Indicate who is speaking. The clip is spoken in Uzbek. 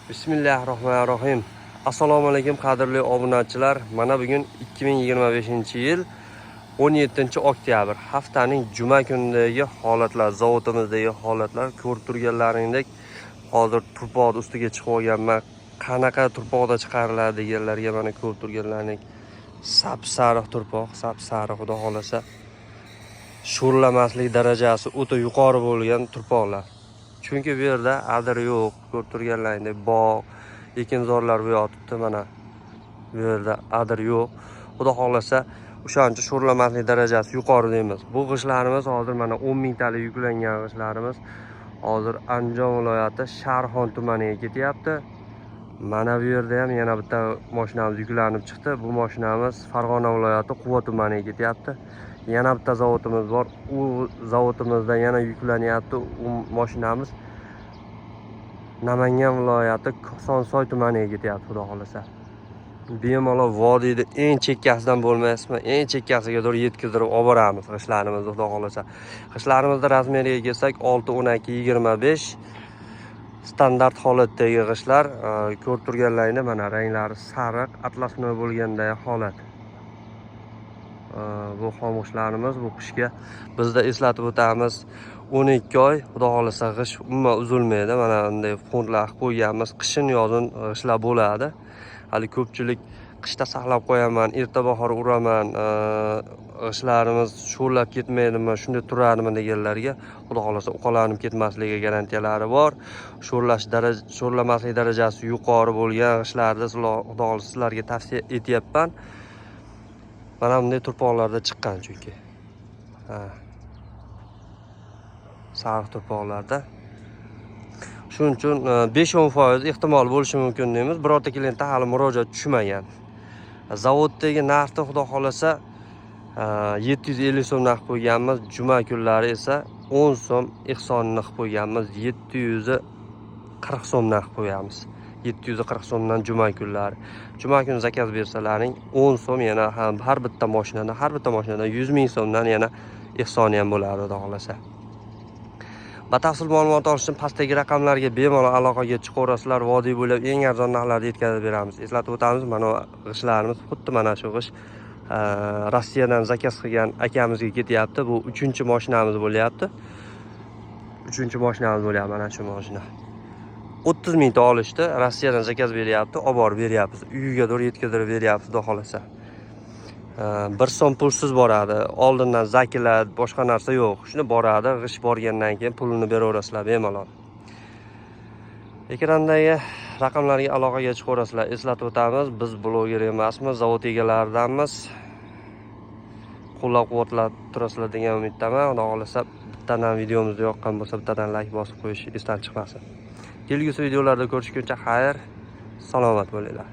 Speaker 1: Bismillahirrohmanirrohim. Assalomu alaykum qadrli obunachilar. Mana bugun 2025-yil 17-oktyabr haftaning juma kunidagi holatlar, zavodimizdagi holatlar ko'rib turganlaringdek hozir turpoq ustiga chiqib olganman. Qanaqa turpoqda chiqariladi deganlarga mana ko'rib turganlaringdek sap-sariq turpoq, sap-sariq xudo xolasa sho'rlamaslik darajasi o'ta yuqori bo'lgan turpoqlar. Chunki bu yerda adir yo'q, ko'rib turganlaringdek bog', ekinzorlar bu yotibdi mana. Bu yerda adir yo'q. Xudo xolasa o'shancha sho'rlamaslik darajasi yuqori deymiz. Bu g'ishlarimiz hozir mana 10 mingtalik yuklangan g'ishlarimiz hozir Andijon viloyati Sharxon tumaniga ketyapti. Mana bu yerda ham yana bitta mashinamiz yuklanib chiqdi. Bu mashinamiz Farg'ona viloyati Quva tumaniga ketyapti. Yana bitta zavodimiz bor. U zavodimizda yana yuklanyapti. U mashinamiz Namangan viloyati Kosonsoy tumaniga ketyapti xudo xolasa. Bemalol vodiyda eng chekkasidan bo'lmaysizmi? Eng chekkasiga doğru yetkazib olib boramiz g'ishlarimizni xudo xolasa. G'ishlarimizni razmeriga kelsak 6, 12, 25 standart holatdagi g'ishlar. Ko'rib turganlaringda mana ranglari sariq, atlasnoy bo'lganday holat. Bu xomg'ishlarimiz bu qishga bizda eslatib o'tamiz 12 oy xudo xolasa g'ish umuman uzilmaydi. Mana bunday fondlar qilib qo'yganmiz. Qishin yozin g'ishlar bo'ladi. Hali ko'pchilik qishda saqlab qo'yaman, erta bahor uraman, g'ishlarimiz sho'rlab ketmaydimi, shunday turadimi deganlarga xudo xolasa uqalanib ketmasligi garantiyalari bor. Sho'rlamaslik darajasi yuqori bo'lgan g'ishlarni xudo xolasa sizlarga tavsiya etyapman. Mana bunday turpoqlarda chiqqan chunki. Sariq turpoqlarda. Shuning uchun 5-10% ehtimol bo'lishi mumkin deymiz. Birorta klientda hali murojaat tushmagan. Zavoddagi narxni xudo xolasa 750 so'm narx qo'yganmiz. Juma kunlari esa 10 so'm ehsonni qilib qo'yganmiz. 740 so'm narx qo'yamiz. 740 so'mdan juma kunlari. Juma kuni zakaz bersalaring 10 so'm yana ham har bitta mashinadan 100 ming so'mdan yana ehsoni ham bo'ladi xudo xolasa. Batafsil ma'lumot olish uchun pastdagi raqamlarga bemalol aloqaga chiqaverasizlar. Vodiy bo'ylab eng arzon narxlarda yetkazib beramiz. Eslatib o'tamiz, mana g'ishlarimiz xuddi mana shu g'ish Rossiyadan zakaz qilgan akamizga ketyapti. Bu 3-mashinamiz bo'lyapti. 3-mashinamiz bo'lyapti mana shu mashina. 30 mingta olishdi, Rossiyadan zakaz beryapti, olib borib beryapmiz. Uyiga doğru yetkazib beryapmiz xudo xolasa. 1 so'm pulsiz boradi. Oldindan zakilat, boshqa narsa yo'q. Shuni boradi, g'ish borgandan keyin pulini beraverasizlar bemalol. Ekrandagi raqamlarga aloqaga chiqaverasizlar. Eslatib o'tamiz, biz bloger emasmiz, zavod egalaridanmiz. Qo'llab-quvvatlab turasizlar degan umiddaman. Xudo xolasa bittadan videomizni yoqqan bo'lsa, bittadan like bosib qo'yish esdan chiqmasin. Kelgusi videolarda ko'rishguncha xayr, salomat bo'linglar.